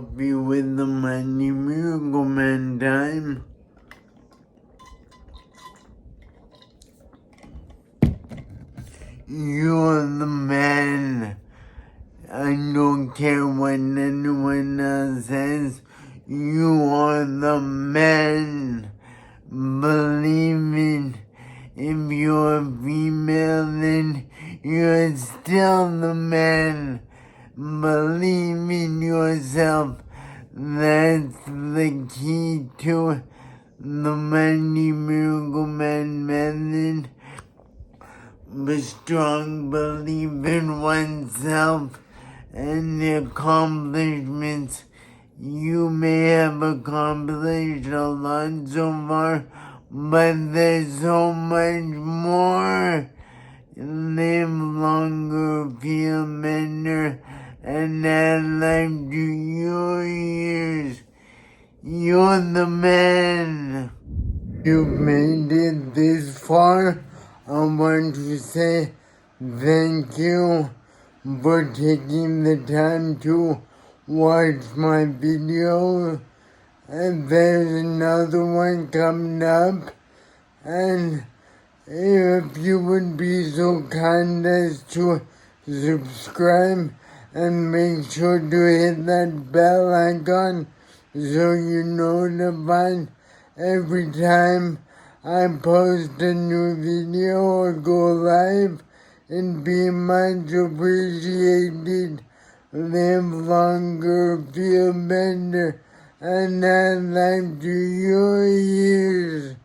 help you with the Money Miracle Man time. You're the man. I don't care what anyone else says. You are the man. Believe it. If you're a female, then you're still the man. Believe in yourself. That's the key to the Money Miracle Man method. The strong belief in oneself and the accomplishments. You may have accomplished a lot so far, but there's so much more. Live longer, feel better, and add life to your years. You're the man. You've made it this far. I want to say thank you for taking the time to watch my video. And there's another one coming up. And if you would be so kind as to subscribe and make sure to hit that bell icon so you're notified every time I post a new video or go live, and be much appreciated. Live longer, feel better, and add life to your years.